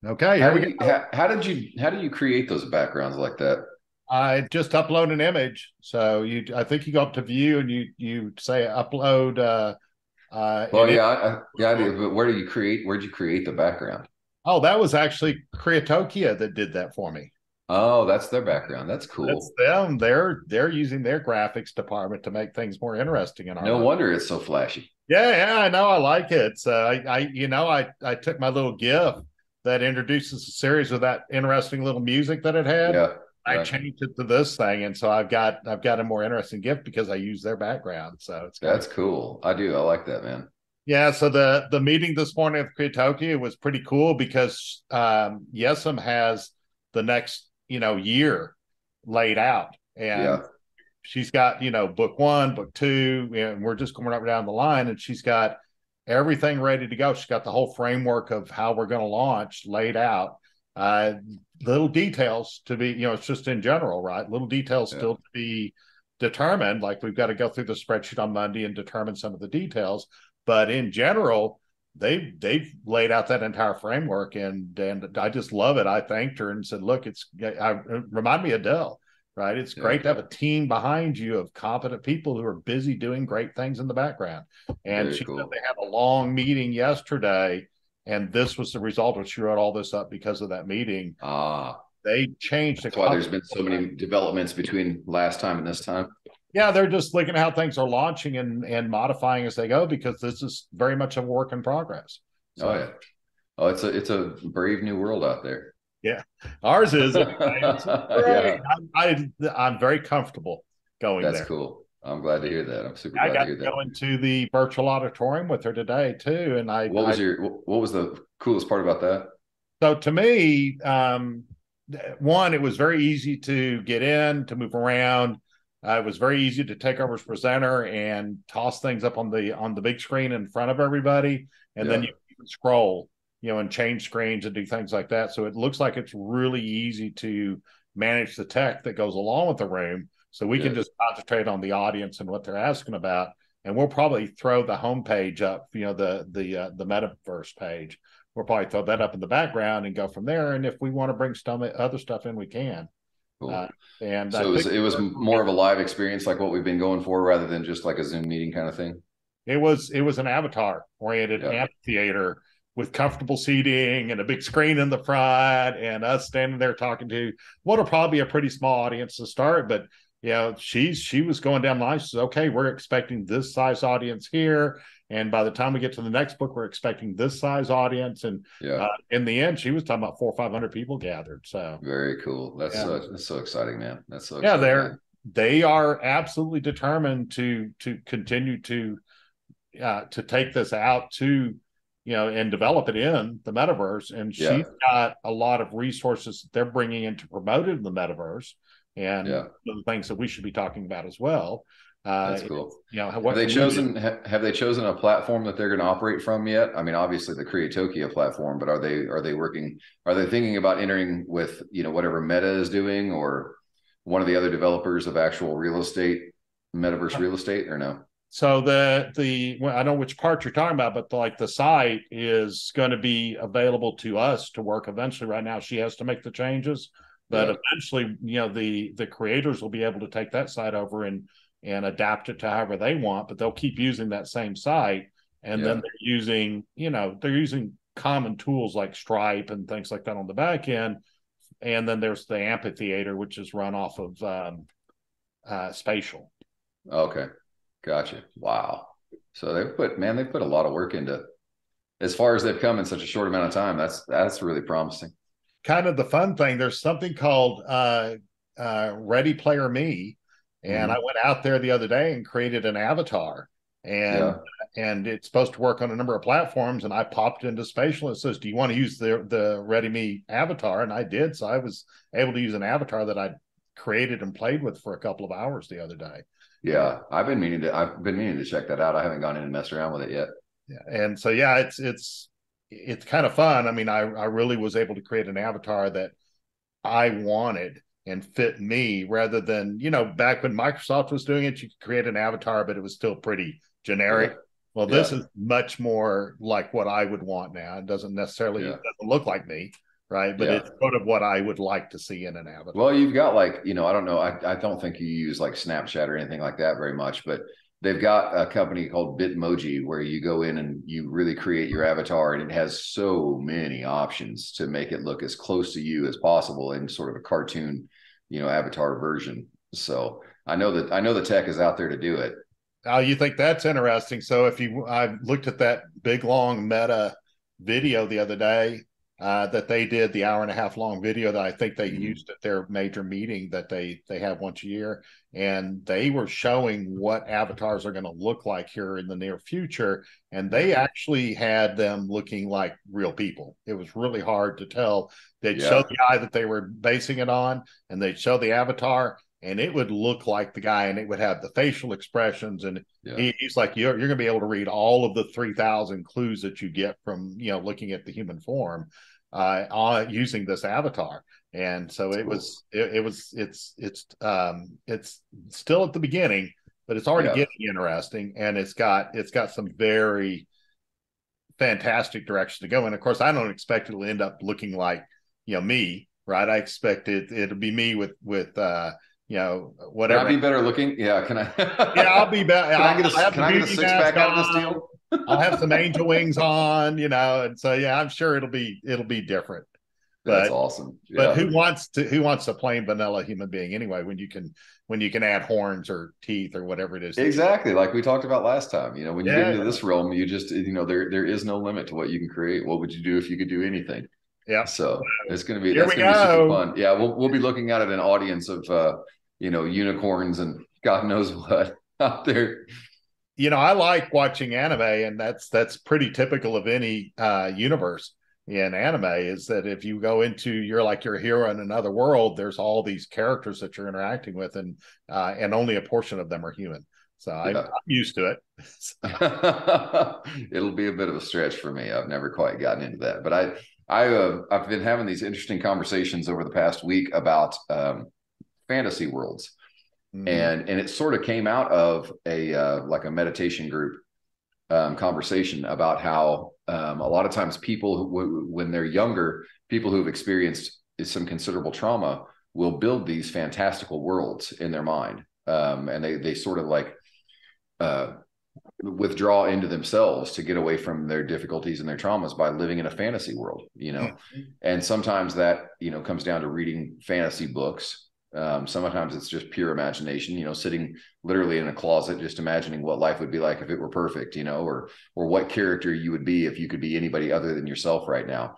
Okay, here we go. How do you create those backgrounds like that? I just upload an image. So I think you go up to view and you say upload Well, an image. yeah, I do. But where'd you create the background? Oh, that was actually Creatokia that did that for me. Oh, that's their background. That's That's cool. them. They're using their graphics department to make things more interesting in our No life. wonder it's so flashy. Yeah, I know. I like it. So I took my little GIF that introduces the series with that interesting little music that it had. Yeah, I right. changed it to this thing, and so I've got a more interesting GIF because I use their background. So it's kind of That's cool. I do. I like that, man. yeah. So the meeting this morning at Creatokia was pretty cool because Yesem has the next year laid out, and Yeah, she's got book one, book two, and we're just going up down the line, and she's got everything ready to go. She's got the whole framework of how we're going to launch laid out. uh Little details to be, it's just in general, right? Little details yeah. still to be determined, like we've got to go through the spreadsheet on Monday and determine some of the details, but in general they've laid out that entire framework, and I just love it. I thanked her and said, look, remind me of Dell. Right. It's Yeah. great to have a team behind you of competent people who are busy doing great things in the background. And Very she said cool. they had a long meeting yesterday, and this was the result. Of She wrote all this up because of that meeting. Ah, They changed a that's why couple. there's been so many developments between last time and this time. Yeah, they're just looking at how things are launching and modifying as they go, because this is very much a work in progress. Oh So yeah. Oh, it's a brave new world out there. yeah, ours is anyway. It's great. Yeah, I'm very comfortable going that's there. cool. I'm glad to hear that. I'm super I glad to got hear to that. go into the virtual auditorium with her today too, and I What was the coolest part about that? so to me, one, it was very easy to get in, to move around. It was very easy to take over as presenter and toss things up on the big screen in front of everybody, and then Yeah, you can scroll, and change screens and do things like that. So it looks like it's really easy to manage the tech that goes along with the room. So we can good. just concentrate on the audience and what they're asking about, and we'll probably throw the homepage up, the Metaverse page. We'll probably throw that up in the background and go from there. And if we want to bring other stuff in, we can. Uh, Cool. and I So think it was more of a live experience like what we've been going for rather than just like a Zoom meeting kind of thing. it was an avatar oriented Yeah. amphitheater with comfortable seating and a big screen in the front, and us standing there talking to what'll probably be a pretty small audience to start. But she was going down the line. She says, okay, we're expecting this size audience here, and by the time we get to the next book, we're expecting this size audience. And Yeah. in the end, she was talking about 400 or 500 people gathered. So Very cool. yeah, That's so exciting, man. That's so yeah, exciting, man. they are absolutely determined to continue to take this out to, and develop it in the metaverse. And Yeah. she's got a lot of resources that they're bringing in to promote it in the metaverse. And Yeah. the things that we should be talking about as well. That's cool. What can we do? Have they chosen a platform that they're going to operate from yet? I mean, obviously the Creatokia platform, but are they thinking about entering with, whatever Meta is doing or one of the other developers of actual real estate, metaverse real estate or no? So well, I know which part you're talking about, but like the site is going to be available to us to work eventually. Right now, she has to make the changes, but Yeah. eventually, the creators will be able to take that site over and adapt it to however they want. But they'll keep using that same site, and then Yeah. they're using common tools like Stripe and things like that on the back end. And then there's the amphitheater, which is run off of Spatial. Okay. Gotcha. Wow. So they put a lot of work into as far as they've come in such a short amount of time. That's really promising. Kind of the fun thing, there's something called Ready Player Me, and I Hmm. went out there the other day and created an avatar, and Yeah. and it's supposed to work on a number of platforms. And I popped into Spatial, and it says, do you want to use the Ready Me avatar? And I did. So I was able to use an avatar that I created and played with for a couple of hours the other day. And Yeah. I've been meaning to check that out. I haven't gone in and messed around with it yet. yeah, and so yeah, it's kind of fun. I mean, I really was able to create an avatar that I wanted and fit me, rather than, back when Microsoft was doing it, you could create an avatar, but it was still pretty Yeah. generic. Well, this Yeah. is much more like what I would want now. It doesn't Yeah. look like me. right? But it's sort of what I would like to see in an avatar. Well, you've got like, I don't know. I don't think you use like Snapchat or anything like that very much, but they've got a company called Bitmoji where you go in and you really create your avatar, and it has so many options to make it look as close to you as possible in sort of a cartoon, avatar version. So I know the tech is out there to do it. Oh, you think that's interesting? So I looked at that big long Meta video the other day that they did, the hour and a half long video that I think they used at their major meeting that they have once a year, and they were showing what avatars are going to look like here in the near future, and they actually had them looking like real people. It was really hard to tell. They'd show the guy that they were basing it on, and they'd show the avatar, and it would look like the guy, and it would have the facial expressions. And he's like, you're going to be able to read all of the 3,000 clues that you get from, looking at the human form using this avatar. And so it's still at the beginning, but it's already getting interesting. And it's got some very fantastic direction to go. And of course, I don't expect it'll end up looking like, me, right? I expect it'll be me with whatever. Can I be better looking? Yeah. Can I? Yeah, I'll be better. Can I get a six pack out of this deal? I'll have some angel wings on, and so I'm sure it'll be different. But, that's awesome. But who wants a plain vanilla human being anyway? When you can add horns or teeth or whatever it is. Exactly, like we talked about last time. When you get into this realm, you just there is no limit to what you can create. What would you do if you could do anything? Yeah. So it's going to be super fun. Yeah, we'll be looking at it an audience of unicorns and God knows what out there. I like watching anime, and that's pretty typical of any universe in anime, is that if you go into you're a hero in another world, there's all these characters that you're interacting with, and only a portion of them are human. So I'm used to it. It'll be a bit of a stretch for me. I've never quite gotten into that, but I've been having these interesting conversations over the past week about fantasy worlds. And it sort of came out of a meditation group conversation about how a lot of times people when they're younger, people who've experienced some considerable trauma will build these fantastical worlds in their mind, and they sort of withdraw into themselves to get away from their difficulties and their traumas by living in a fantasy world, and sometimes that comes down to reading fantasy books. Sometimes it's just pure imagination, sitting literally in a closet, just imagining what life would be like if it were perfect, or what character you would be if you could be anybody other than yourself right now.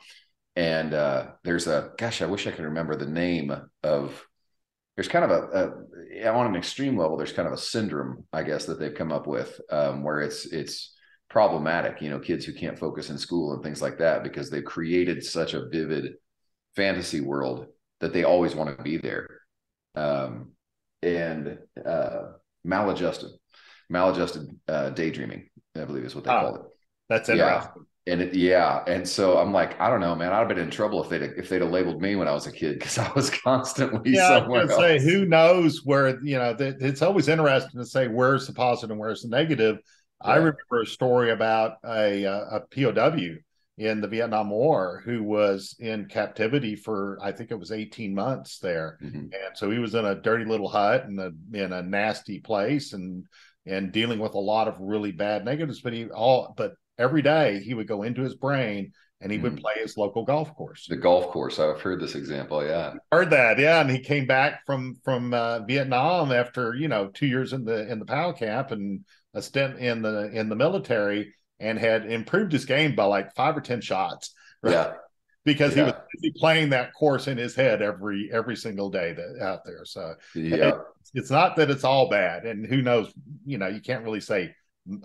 And there's I wish I could remember the name of, there's kind of on an extreme level, there's kind of a syndrome, I guess, that they've come up with where it's problematic, kids who can't focus in school and things like that, because they've created such a vivid fantasy world that they always want to be there. And maladjusted daydreaming, I believe is what they call it. That's interesting. And so I'm like, I don't know, man, I'd have been in trouble if they'd have labeled me when I was a kid, because I was constantly somewhere else. Say, who knows where, it's always interesting to say where's the positive and where's the negative. Yeah. I remember a story about a POW in the Vietnam War who was in captivity for, I think it was 18 months there. And so he was in a dirty little hut in a nasty place and dealing with a lot of really bad negatives, but every day he would go into his brain and he would play his local golf course. The golf course. I've heard this example. Yeah. Heard that. Yeah. And he came back from Vietnam after, 2 years in the POW camp and a stint in the military, and had improved his game by like 5 or 10 shots. Right? Yeah. Because he was playing that course in his head every single day out there. So it's not that it's all bad, and who knows, you can't really say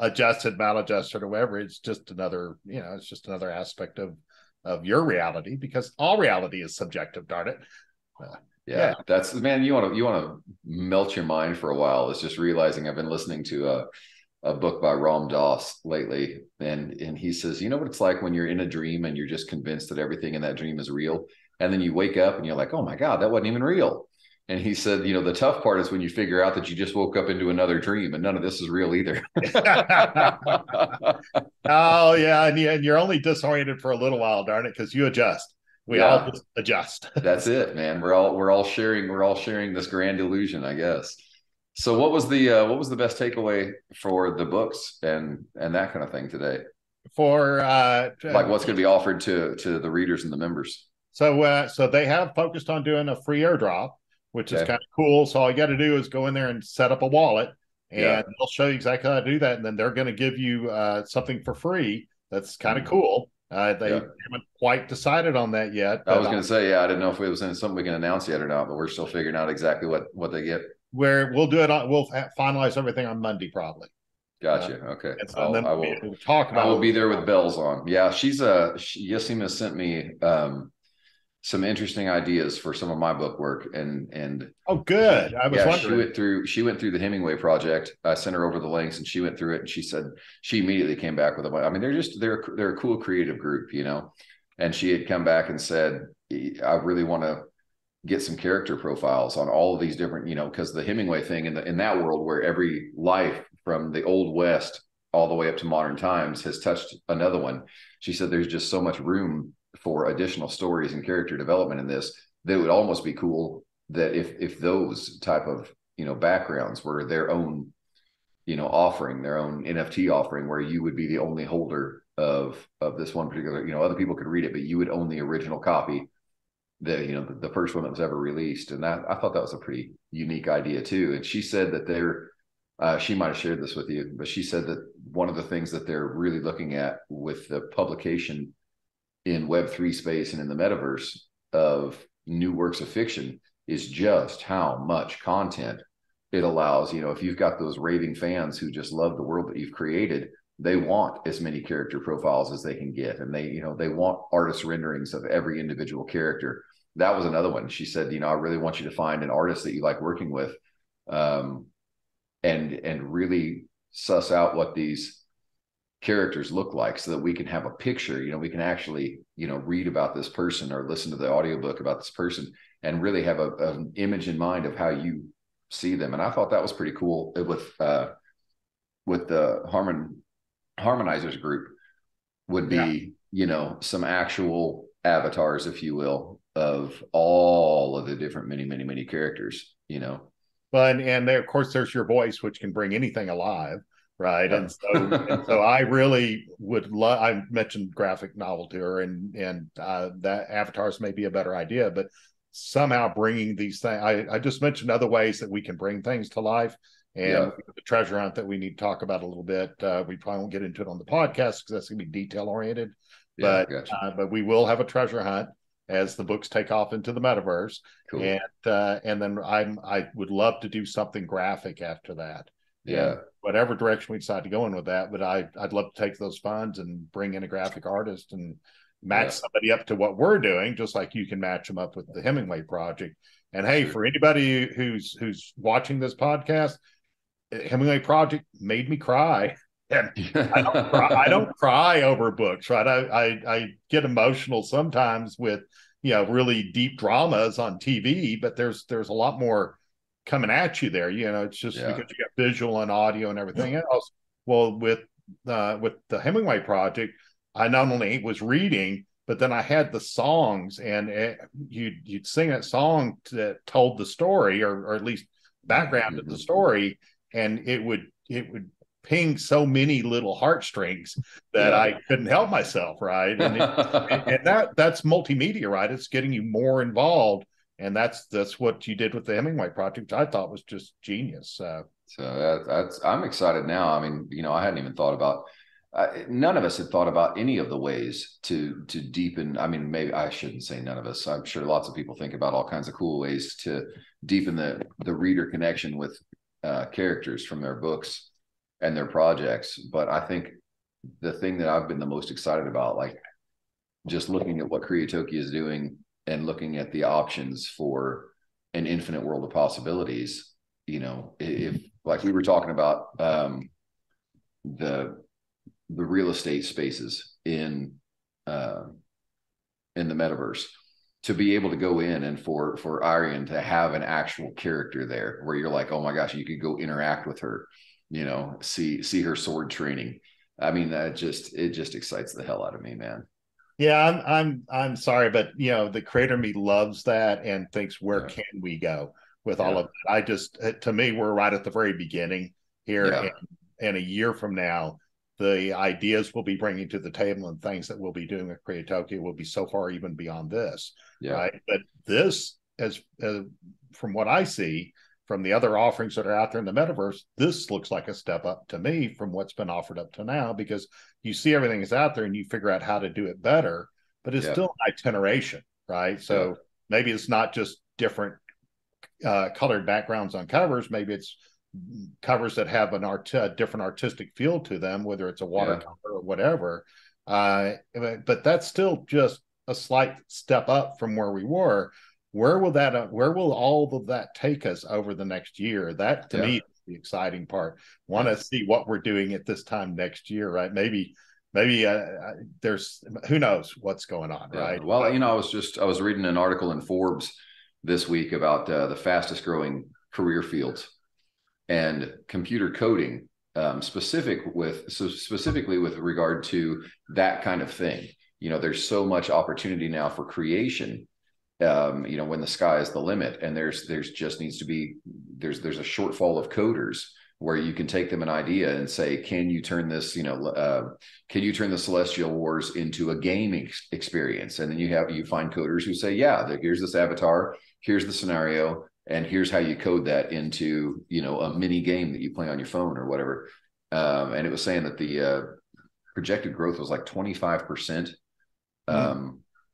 adjusted, maladjusted, or whatever. It's just another, aspect of your reality, because all reality is subjective, darn it. That's, man, you want to melt your mind for a while. It's just realizing I've been listening to a book by Ram Dass lately, and he says, what it's like when you're in a dream and you're just convinced that everything in that dream is real, and then you wake up and you're like, oh my God, that wasn't even real. And he said, the tough part is when you figure out that you just woke up into another dream and none of this is real either. Oh yeah, and you're only disoriented for a little while, darn it, because you adjust. We all just adjust. That's it, man. We're all sharing this grand illusion, I guess. So what was the best takeaway for the books and that kind of thing today? For Like what's going to be offered to the readers and the members? so they have focused on doing a free airdrop, which is kind of cool. So all you got to do is go in there and set up a wallet, and they'll show you exactly how to do that. And then they're going to give you something for free. That's kind of cool. They haven't quite decided on that yet. I was going to say, I didn't know if it was something we can announce yet or not, but we're still figuring out exactly what they get. Where we'll do it on, we'll finalize everything on Monday probably. Gotcha. Okay. And then I will talk about. I will be there with bells on. Yeah, Yassima sent me some interesting ideas for some of my book work, and oh, good. I was wondering. She went through the Hemingway project. I sent her over the links, and she went through it, and she said she immediately came back with I mean, they're a cool creative group, you know. And she had come back and said, I really want to get some character profiles on all of these different, you know, because the Hemingway thing in that world where every life from the old West all the way up to modern times has touched another one. She said there's just so much room for additional stories and character development in this that it would almost be cool that if those type of, you know, backgrounds were their own, you know, offering, their own NFT offering, where you would be the only holder of this one particular, you know, other people could read it, but you would own the original copy, the first one that was ever released. And that, I thought that was a pretty unique idea too. And she said that she might have shared this with you, but she said that one of the things that they're really looking at with the publication in Web3 space and in the metaverse of new works of fiction is just how much content it allows. You know, if you've got those raving fans who just love the world that you've created, they want as many character profiles as they can get. And they want artist renderings of every individual character. That was another one. She said, I really want you to find an artist that you like working with, and really suss out what these characters look like so that we can have a picture, we can actually, read about this person or listen to the audiobook about this person and really have an image in mind of how you see them. And I thought that was pretty cool with the Harmonizers group would be, some actual avatars, if you will, of all of the different many characters, Well, and there, of course, there's your voice, which can bring anything alive, right? And so I really would love. I mentioned graphic novel to her, and that avatars may be a better idea, but somehow bringing these things. I just mentioned other ways that we can bring things to life, and the treasure hunt that we need to talk about a little bit. We probably won't get into it on the podcast because that's going to be detail oriented, but we will have a treasure hunt as the books take off into the metaverse. Cool. And then I would love to do something graphic after that. Yeah. And whatever direction we decide to go in with that, but I'd love to take those funds and bring in a graphic artist and match somebody up to what we're doing, just like you can match them up with the Hemingway project. And hey, for anybody who's watching this podcast, Hemingway project made me cry. And I don't cry over books, right? I get emotional sometimes with, really deep dramas on TV, but there's a lot more coming at you there. It's just because you got visual and audio and everything else. Well, with the Hemingway project, I not only was reading, but then I had the songs, and you'd sing that song that told the story, or at least background to the story, and it would ping so many little heartstrings that I couldn't help myself, right? And that's multimedia, right? It's getting you more involved, and that's what you did with the Hemingway project, which I thought was just genius. So I'm excited now. I mean, I hadn't even thought about. None of us had thought about any of the ways to deepen. I mean, maybe I shouldn't say none of us. I'm sure lots of people think about all kinds of cool ways to deepen the reader connection with characters from their books and their projects. But I think the thing that I've been the most excited about, like just looking at what Creatokia is doing and looking at the options for an infinite world of possibilities, if like we were talking about the real estate spaces in the metaverse, to be able to go in and for Arian to have an actual character there where you're like, oh my gosh, you could go interact with her, see her sword training. I mean, it just excites the hell out of me, man. Yeah, I'm sorry, but the creator me loves that and thinks, where Yeah. can we go with all Yeah. of that? I just, to me, we're right at the very beginning here, Yeah. and a year from now, the ideas we'll be bringing to the table and things that we'll be doing with Creatopia will be so far even beyond this, Yeah. right? But this, from what I see from the other offerings that are out there in the metaverse, this looks like a step up to me from what's been offered up to now, because you see everything is out there and you figure out how to do it better, but it's Yeah. still an iteration, right? Yeah. So maybe it's not just different colored backgrounds on covers. Maybe it's covers that have a different artistic feel to them, whether it's a Yeah. watercolor or whatever. But that's still just a slight step up from where we were. Where will all of that take us over the next year? That to Yeah. me is the exciting part. Want Yeah. to see what we're doing at this time next year, right? Maybe there's, who knows what's going on, Yeah. right? Well, I was reading an article in Forbes this week about the fastest growing career fields, and computer coding, specifically with regard to that kind of thing. There's so much opportunity now for creation. When the sky is the limit, and there's just needs to be there's a shortfall of coders where you can take them an idea and say, can you turn this, can you turn the Celestial Wars into a gaming experience? And then you find coders who say, yeah, here's this avatar, here's the scenario, and here's how you code that into, a mini game that you play on your phone or whatever. And it was saying that the projected growth was like 25%.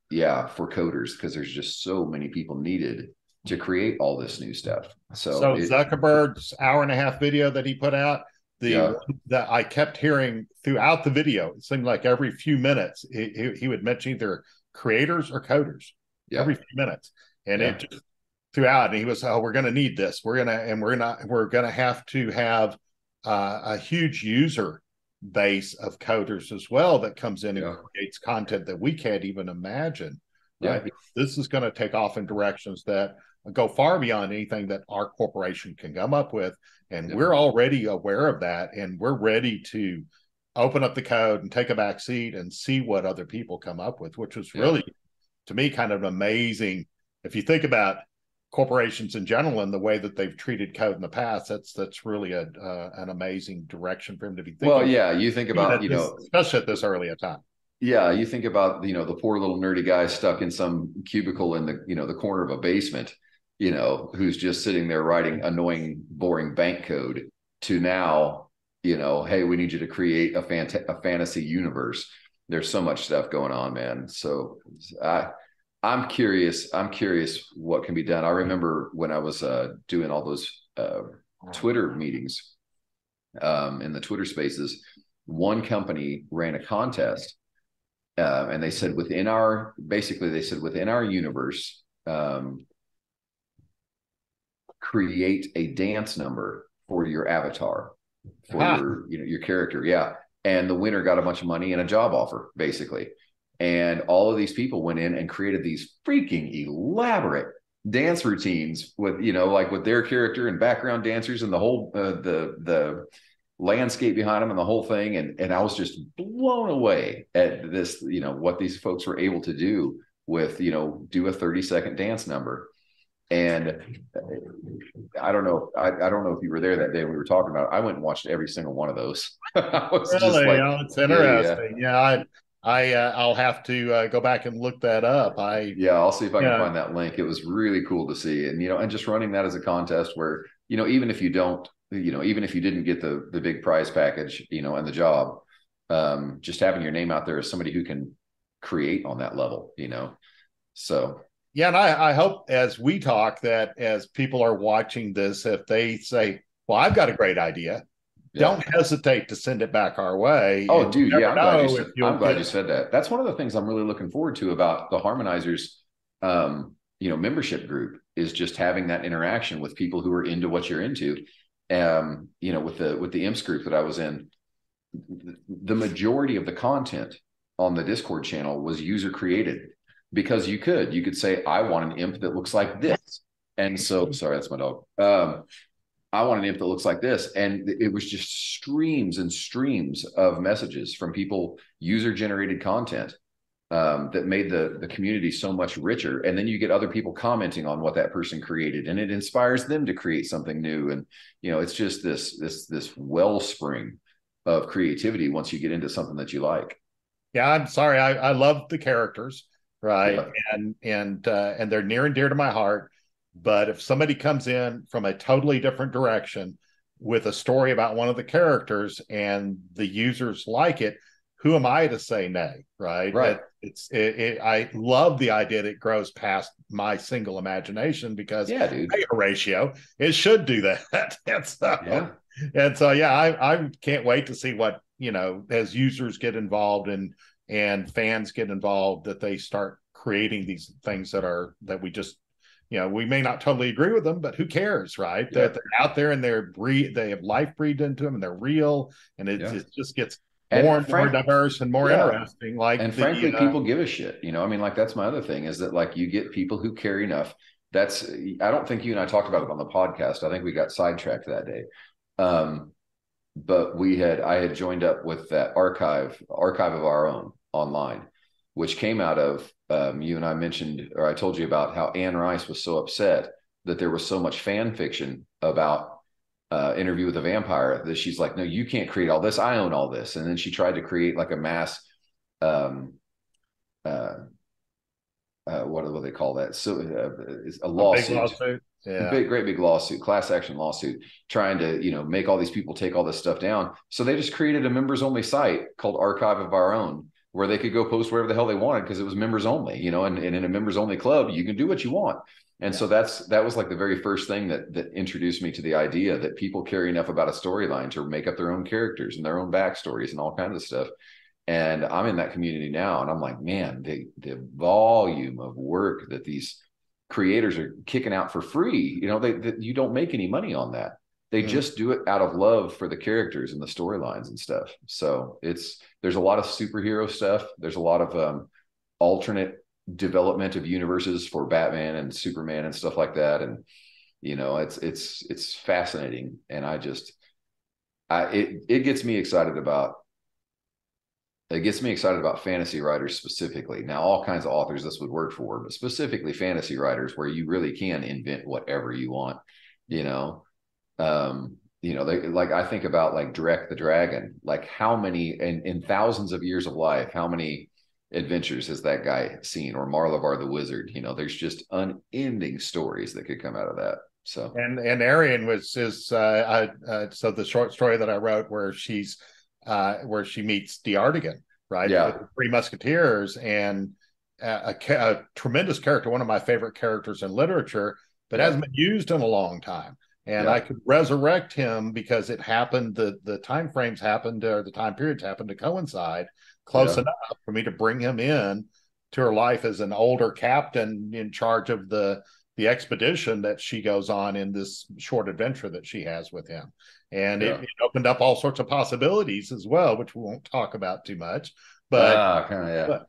Yeah, for coders, because there's just so many people needed to create all this new stuff. So So Zuckerberg's hour-and-a-half video that he put out, the yeah, one that I kept hearing throughout the video, it seemed like every few minutes he would mention either creators or coders yeah, every few minutes, and yeah, it just throughout. And he was, oh, we're going to need this. We're going to have to have a huge user base of coders as well that comes in and yeah, creates content that we can't even imagine, yeah, right? Because this is going to take off in directions that go far beyond anything that our corporation can come up with. And yeah, we're already aware of that. And we're ready to open up the code and take a back seat and see what other people come up with, which was yeah. really, to me, kind of amazing. If you think about corporations in general and the way that they've treated code in the past, that's really an amazing direction for him to be Well, thinking, yeah, you think even about, at this, especially at this early a time. yeah, you think about, the poor little nerdy guy stuck in some cubicle in the corner of a basement, who's just sitting there writing annoying, boring bank code, to now, hey, we need you to create a fantasy universe. There's so much stuff going on, man. So I'm curious. I'm curious what can be done. I remember when I was doing all those Twitter meetings, in the Twitter spaces, one company ran a contest, and they said within our universe, create a dance number for your avatar, for your character. Yeah. And the winner got a bunch of money and a job offer, basically. And all of these people went in and created these freaking elaborate dance routines with, like with their character and background dancers and the whole, the landscape behind them and the whole thing. And I was just blown away at this, what these folks were able to do with, do a 30-second dance number. And I don't know. I don't know if you were there that day we were talking about it. I went and watched every single one of those. I was just Really? like, Oh, it's yeah, yeah, interesting. Yeah, I'll have to go back and look that up. yeah. I'll see if I can Yeah, find that link. It was really cool to see, and and just running that as a contest where even if you don't, even if you didn't get the big prize package, and the job, just having your name out there as somebody who can create on that level, So yeah, and I hope as we talk that as people are watching this, if they say, "Well, I've got a great idea," yeah. don't hesitate to send it back our way. Oh, And you dude, yeah, never know if I'm you'll glad you get. said that. That's one of the things I'm really looking forward to about the Harmonizers, membership group, is just having that interaction with people who are into what you're into. With the imps group that I was in, the majority of the content on the Discord channel was user created, because you could say, I want an imp that looks like this. And so, sorry, that's my dog. I want an imp that looks like this. And it was just streams and streams of messages from people, user generated content, that made the community so much richer. And then you get other people commenting on what that person created, and it inspires them to create something new. And it's just this wellspring of creativity once you get into something that you like. Yeah, I'm sorry. I love the characters, right? Yeah. And they're near and dear to my heart. But if somebody comes in from a totally different direction with a story about one of the characters and the users like it, who am I to say nay, right? Right. I love the idea that it grows past my single imagination, because Yeah, dude. ratio, it should do that. Yeah. Yeah, I can't wait to see what, as users get involved and fans get involved, that they start creating these things that we just, we may not totally agree with them, but who cares, right? Yeah. That they're out there and they have life breathed into them and they're real, and it just gets more and more diverse and more interesting. And frankly, people give a shit. Like that's my other thing, is that like you get people who care enough. I don't think you and I talked about it on the podcast. I think we got sidetracked that day. But I had joined up with that archive of our own online, which came out of you and I mentioned, or I told you about how Anne Rice was so upset that there was so much fan fiction about Interview with a Vampire, that she's like, no, you can't create all this. I own all this. And then she tried to create like a mass, what do they call that? So a lawsuit. Big lawsuit. Yeah. Great big lawsuit, class action lawsuit, trying to, make all these people take all this stuff down. So they just created a members only site called Archive of Our Own, where they could go post whatever the hell they wanted, because it was members only, and in a members only club, you can do what you want. And so that was like the very first thing that introduced me to the idea that people care enough about a storyline to make up their own characters and their own backstories and all kinds of stuff. And I'm in that community now, and I'm like, man, the volume of work that these creators are kicking out for free, you don't make any money on that. They just do it out of love for the characters and the storylines and stuff. So there's a lot of superhero stuff. There's a lot of alternate development of universes for Batman and Superman and stuff like that. And it's fascinating. And it gets me excited about fantasy writers specifically. Now, all kinds of authors this would work for, but specifically fantasy writers, where you really can invent whatever you want. They like, I think about like Drek the Dragon, like how many in thousands of years of life, how many adventures has that guy seen? Or Marlavar the Wizard. There's just unending stories that could come out of that. So and Arian so the short story that I wrote, where she meets D'Artagnan, right? Yeah. The Three Musketeers, and a tremendous character, one of my favorite characters in literature, but hasn't been used in a long time. And I could resurrect him because it happened, the time frames happened, or the time periods happened to coincide close enough for me to bring him in to her life as an older captain in charge of the expedition that she goes on in this short adventure that she has with him. And it opened up all sorts of possibilities as well, which we won't talk about too much. But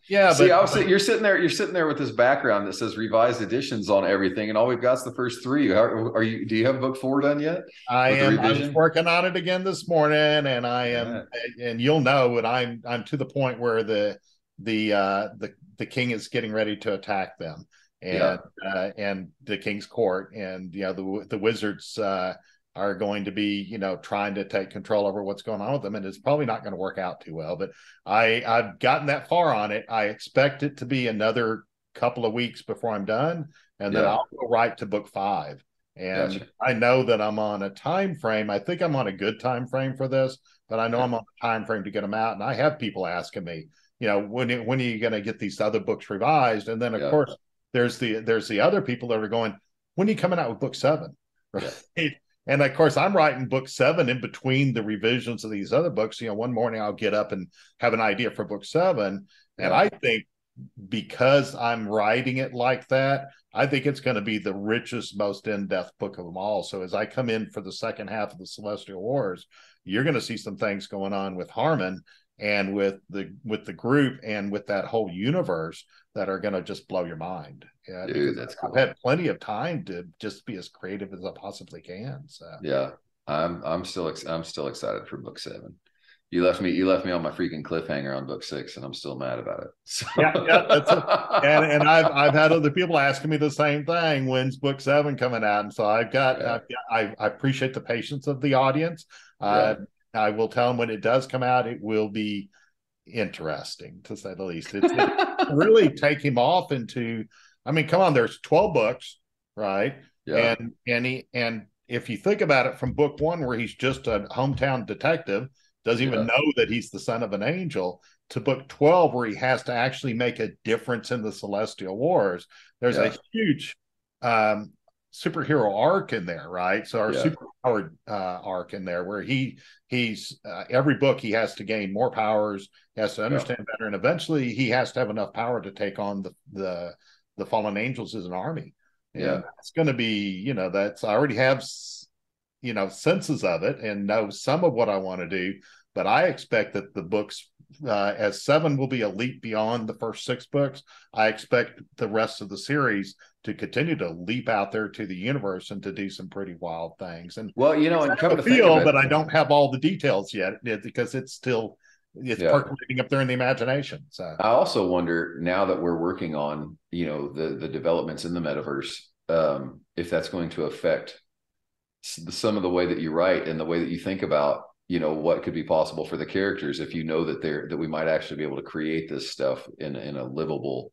you're sitting there with this background that says revised editions on everything, and all we've got is the first three. Do you have book 4 done yet? I was working on it again this morning, and I am, and you'll know that I'm to the point where the king is getting ready to attack them, and the king's court, and the wizards are going to be, trying to take control over what's going on with them. And it's probably not going to work out too well, but I've gotten that far on it. I expect it to be another couple of weeks before I'm done. And then I'll go right to book 5. And I know that I'm on a time frame. I think I'm on a good time frame for this, but I know I'm on a time frame to get them out. And I have people asking me, when are you going to get these other books revised? And then of course there's the other people that are going, when are you coming out with book 7? Right. And of course, I'm writing book 7 in between the revisions of these other books. One morning I'll get up and have an idea for book 7. And I think because I'm writing it like that, I think it's going to be the richest, most in-depth book of them all. So as I come in for the second half of the Celestial Wars, you're going to see some things going on with Harmon and with the group and with that whole universe that are going to just blow your mind. Dude, that's cool. I've had plenty of time to just be as creative as I possibly can. So I'm still excited for book 7. You left me on my freaking cliffhanger on book 6, and I'm still mad about it. So. Yeah, that's it. And I've had other people asking me the same thing. When's book 7 coming out? And so Yeah. I appreciate the patience of the audience. Yeah. I will tell them when it does come out, it will be interesting to say the least. It's really take him off into. I mean, come on, there's 12 books, right? Yeah. And if you think about it, from book 1, where he's just a hometown detective, doesn't even Yeah. know that he's the son of an angel, to book 12, where he has to actually make a difference in the Celestial Wars. There's a Yeah. huge superhero arc in there, right? So our Yeah. superpowered arc in there, where he's every book he has to gain more powers, he has to Yeah. understand better, and eventually he has to have enough power to take on the fallen angels as an army. Yeah. And it's going to be, that's, I already have senses of it and know some of what I want to do, but I expect that the books, as 7 will be a leap beyond the first 6 books, I expect the rest of the series to continue to leap out there to the universe and to do some pretty wild things. And Well, and I coming have to a think of feel, it, but I don't have all the details yet because it's yeah. percolating up there in the imagination. So I also wonder, now that we're working on, the developments in the metaverse, if that's going to affect some of the way that you write and the way that you think about, what could be possible for the characters, if that we might actually be able to create this stuff in a livable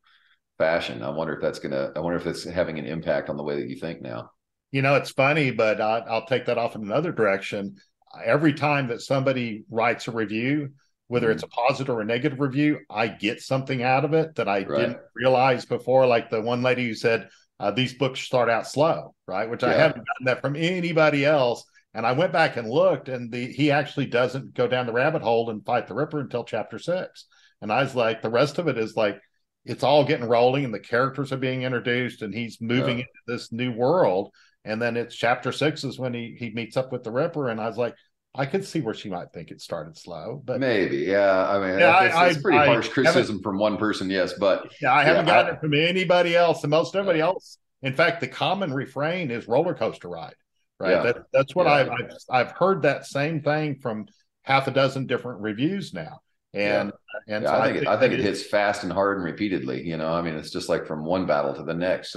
fashion. I wonder if that's having an impact on the way that you think now. it's funny, but I'll take that off in another direction. Every time that somebody writes a review, whether it's a positive or a negative review, I get something out of it that I Right. didn't realize before. Like the one lady who said, these books start out slow, right? Which I Yeah. haven't gotten that from anybody else. And I went back and looked, and he actually doesn't go down the rabbit hole and fight the Ripper until chapter 6. And I was like, the rest of it is like, it's all getting rolling and the characters are being introduced and he's moving Yeah. into this new world. And then it's chapter 6 is when he meets up with the Ripper. And I was like, I could see where she might think it started slow, but Maybe. Yeah. I mean, yeah, that's pretty I harsh haven't. criticism from one person. Yes. But Yeah, I yeah, haven't gotten it from anybody else. And most yeah, everybody else, in fact, the common refrain is roller coaster ride, right? yeah, That's what yeah, I've heard that same thing from half a dozen different reviews now, yeah. and Yeah, so I think I that think it is. hits fast and hard and repeatedly. I mean, it's just like from one battle to the next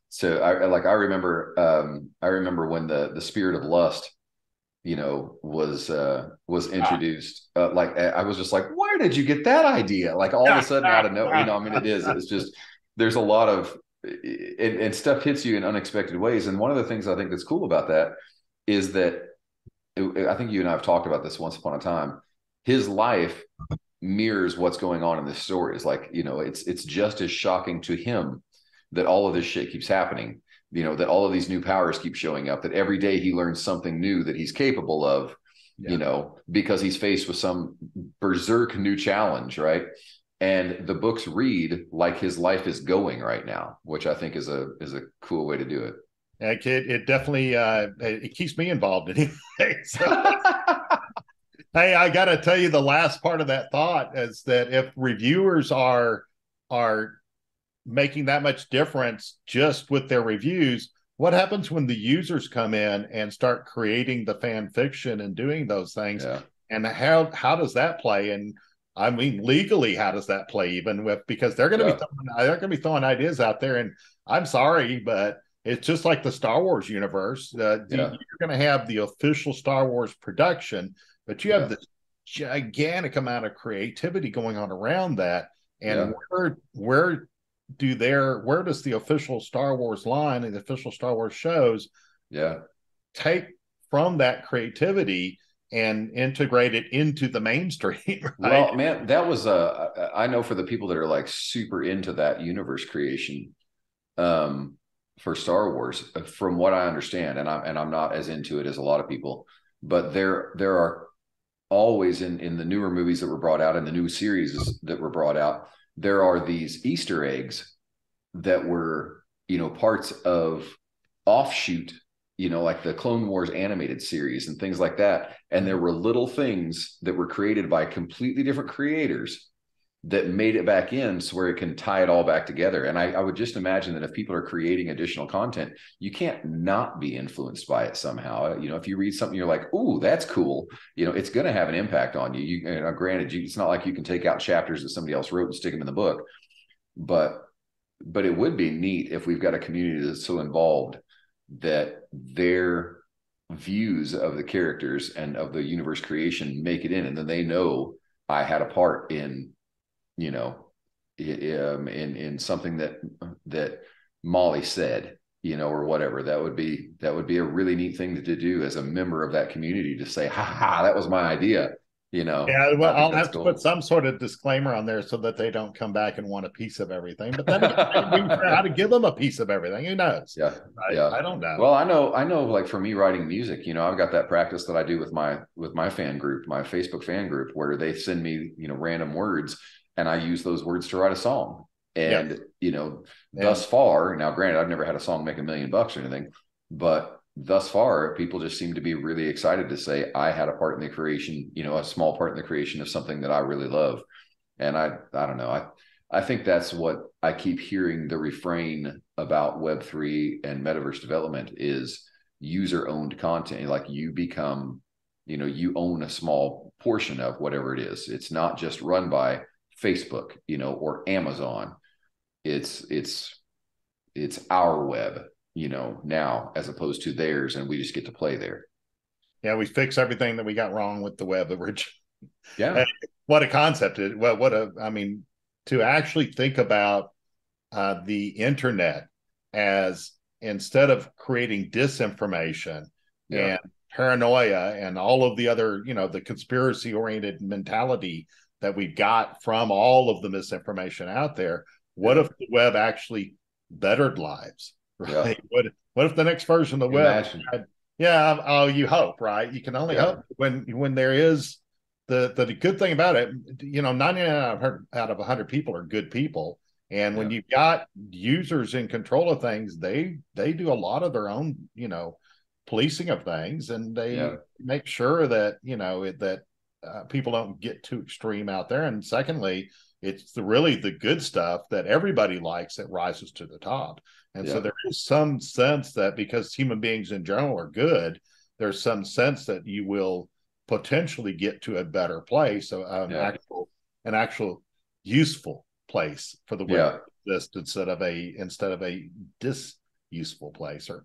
So I remember when the spirit of lust, was introduced. Like I was just like, where did you get that idea? Like all of a sudden out of no, I mean, it's just there's a lot of and stuff hits you in unexpected ways. And one of the things I think that's cool about that is that I think you and I have talked about this once upon a time. His life mirrors what's going on in this story. It's like, it's just as shocking to him that all of this shit keeps happening, that all of these new powers keep showing up, that every day he learns something new that he's capable of, because he's faced with some berserk new challenge, right? And the books read like his life is going right now, which I think is a cool way to do it. It definitely it keeps me involved anyway. So hey, I got to tell you, the last part of that thought is that if reviewers are making that much difference just with their reviews, what happens when the users come in and start creating the fan fiction and doing those things? Yeah. And how does that play? And I mean, legally, how does that play? Even with, because they're going to be throwing ideas out there. And I'm sorry, but it's just like the Star Wars universe. You're going to have the official Star Wars production, but you have this gigantic amount of creativity going on around that. And where does the official Star Wars line and the official Star Wars shows take from that creativity and integrate it into the mainstream? Right? Well, man, that was I know for the people that are like super into that universe creation for Star Wars, from what I understand, and I'm not as into it as a lot of people, but there are always in the newer movies that were brought out, in the new series that were brought out, there are these Easter eggs that were, parts of offshoot, like the Clone Wars animated series and things like that. And there were little things that were created by completely different creators that made it back in so where it can tie it all back together. And I would just imagine that if people are creating additional content, you can't not be influenced by it somehow. You know, if you read something, you're like, "Ooh, that's cool." You know, it's going to have an impact on you. Granted, it's not like you can take out chapters that somebody else wrote and stick them in the book, but it would be neat if we've got a community that's so involved that their views of the characters and of the universe creation make it in, and then they know I had a part in, you know, in something that Molly said, you know, or whatever. That would be a really neat thing to do as a member of that community, to say, "Ha ha, that was my idea." You know, Yeah, well, I'll have to cool. put some sort of disclaimer on there so that they don't come back and want a piece of everything. But then we figure out how to give them a piece of everything. Who knows? Yeah, yeah. I don't know. Well, I know. Like for me, writing music, you know, I've got that practice that I do with my fan group, my Facebook fan group, where they send me, you know, random words, and I use those words to write a song. And you know, thus far, now granted, I've never had a song make $1 million or anything, but thus far, people just seem to be really excited to say, I had a part in the creation, you know, a small part in the creation of something that I really love. And I don't know. I think that's what I keep hearing the refrain about Web3 and metaverse development is user owned content. Like you become, you know, you own a small portion of whatever it is. It's not just run by Facebook, you know, or Amazon. It's our web, you know, now, as opposed to theirs, and we just get to play there. Yeah, we fix everything that we got wrong with the web originally. Yeah. What a concept. I mean, to actually think about the internet as, instead of creating disinformation and paranoia and all of the other, you know, the conspiracy oriented mentality that we've got from all of the misinformation out there, what if the web actually bettered lives? Right. Yeah. What if the next version of the web had, you hope, right? You can only hope when there is the good thing about it, you know, 99 out of 100 people are good people. And when you've got users in control of things, they do a lot of their own, you know, policing of things, and they make sure that, you know, that people don't get too extreme out there. And secondly, it's really the good stuff that everybody likes that rises to the top. And so there is some sense that because human beings in general are good, there's some sense that you will potentially get to a better place, an actual useful place for the web to exist instead of a disuseful place or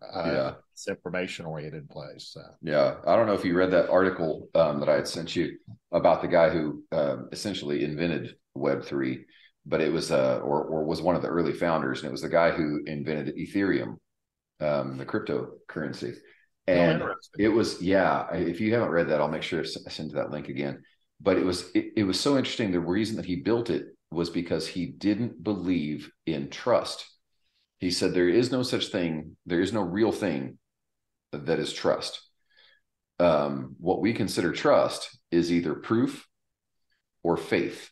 information oriented place. So. Yeah, I don't know if you read that article that I had sent you about the guy who essentially invented Web3, but it was or was one of the early founders, and it was the guy who invented Ethereum, the cryptocurrency. And it was, if you haven't read that, I'll make sure I send you that link again. But it was so interesting. The reason that he built it was because he didn't believe in trust. He said there is no such thing, there is no real thing that is trust. What we consider trust is either proof or faith.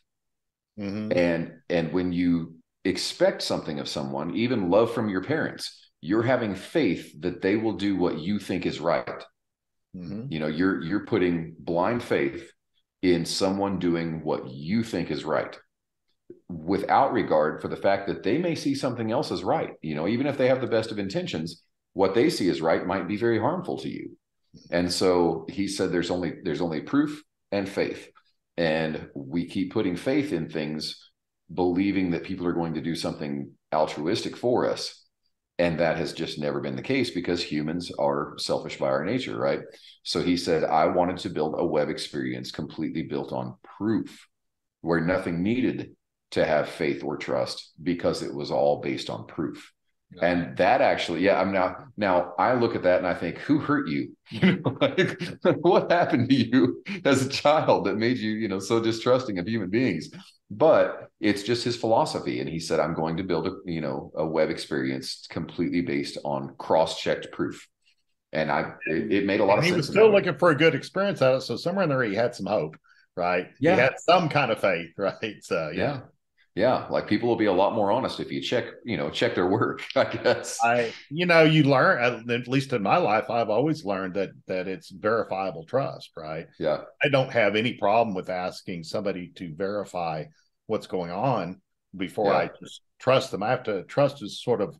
Mm-hmm. And when you expect something of someone, even love from your parents, you're having faith that they will do what you think is right. Mm-hmm. You know, you're putting blind faith in someone doing what you think is right, without regard for the fact that they may see something else as right. You know, even if they have the best of intentions, what they see as right might be very harmful to you. And so he said there's only proof and faith. And we keep putting faith in things, believing that people are going to do something altruistic for us. And that has just never been the case, because humans are selfish by our nature, right? So he said, I wanted to build a web experience completely built on proof, where nothing needed to have faith or trust, because it was all based on proof. Yeah. And that actually, I'm now I look at that and I think, who hurt you? You know, like, what happened to you as a child that made you, you know, so distrusting of human beings? But it's just his philosophy. And he said, I'm going to build a web experience completely based on cross-checked proof. And it made a lot of sense. He was still looking for a good experience out of it. So somewhere in there, he had some hope, right? Yeah. He had some kind of faith, right? So, yeah. Like, people will be a lot more honest if you check their work, I guess. You learn, at least in my life, I've always learned that it's verifiable trust, right? Yeah. I don't have any problem with asking somebody to verify what's going on before Yeah. I just trust them. I have to trust is sort of,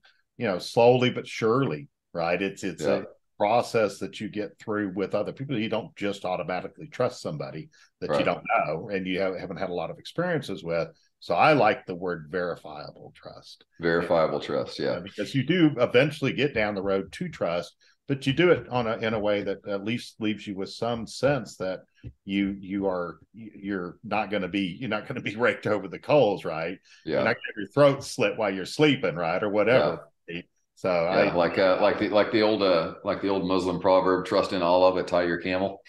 slowly but surely, right? It's Yeah. a process that you get through with other people. You don't just automatically trust somebody that you Right. don't know and you haven't had a lot of experiences with. So I like the word verifiable trust. Verifiable trust. Yeah. Because you do eventually get down the road to trust, but you do it in a way that at least leaves you with some sense that you're not going to be raked over the coals, right? Yeah. You're not going to have your throat slit while you're sleeping, right, or whatever. Yeah. So yeah, like the old Muslim proverb, trust in Allah but tie your camel.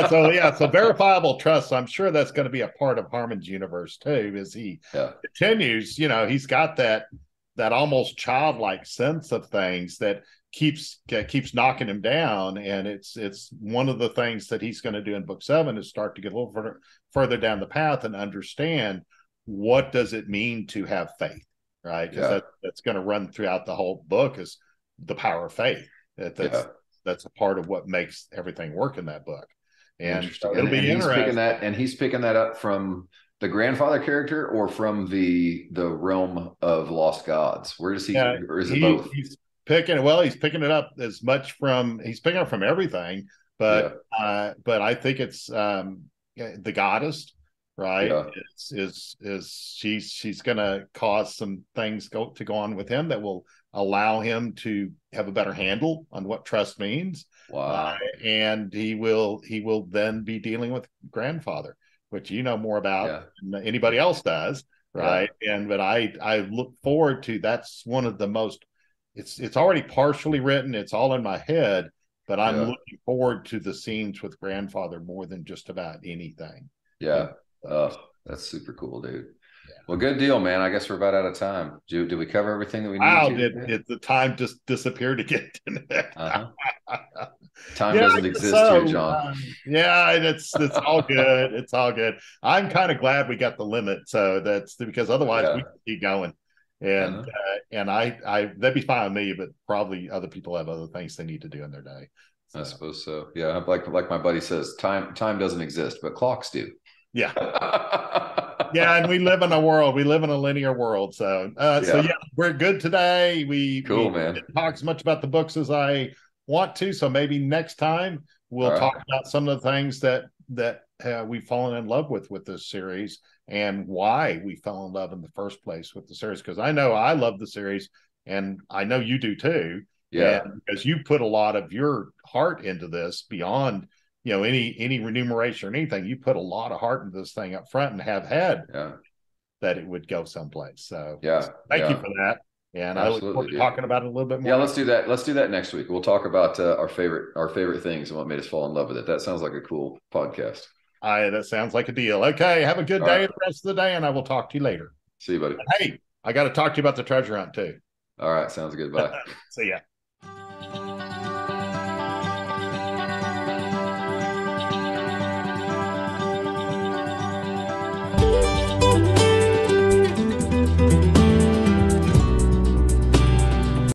So verifiable trust. I'm sure that's going to be a part of Harmon's universe too, as he continues. He's got that almost childlike sense of things that keeps knocking him down, and it's one of the things that he's going to do in book 7 is start to get a little further down the path and understand what does it mean to have faith, right? Because that's going to run throughout the whole book is the power of faith. That's a part of what makes everything work in that book. And so it'll be interesting. He's picking that up from the grandfather character or from the realm of lost gods. Where does he, or is it both? He's picking it up he's picking up from everything, but I think it's the goddess, right? She's gonna cause some things to go on with him that will allow him to have a better handle on what trust means. Wow. And he will then be dealing with grandfather, which more about than anybody else does, right? But I look forward to, that's one of the most, it's already partially written, it's all in my head, but I'm looking forward to the scenes with grandfather more than just about anything. That's super cool, dude. Well, good deal, man. I guess we're about out of time. Did we cover everything that we needed to? Did the time just disappeared again? Time doesn't exist here, John. It's all good. It's all good. I'm kind of glad we got the limit, so that's because otherwise we could keep going. And I that'd be fine with me, but probably other people have other things they need to do in their day. So. I suppose so. Yeah, like my buddy says, time doesn't exist, but clocks do. Yeah. And we live in a linear world. So we're good today. We didn't talk as much about the books as I want to. So maybe next time we'll talk about some of the things that we've fallen in love with this series and why we fell in love in the first place with the series. Because I know I love the series and I know you do too. Yeah. And because you put a lot of your heart into this beyond any remuneration or anything. You put a lot of heart into this thing up front and have had that it would go someplace. So thank you for that. And I look forward to talking about it a little bit more. Yeah, let's do that. Let's do that next week. We'll talk about our favorite things and what made us fall in love with it. That sounds like a cool podcast. That sounds like a deal. Okay, have a good day the rest of the day, and I will talk to you later. See you, buddy. Hey, I got to talk to you about the treasure hunt too. All right, sounds good. Bye. See ya.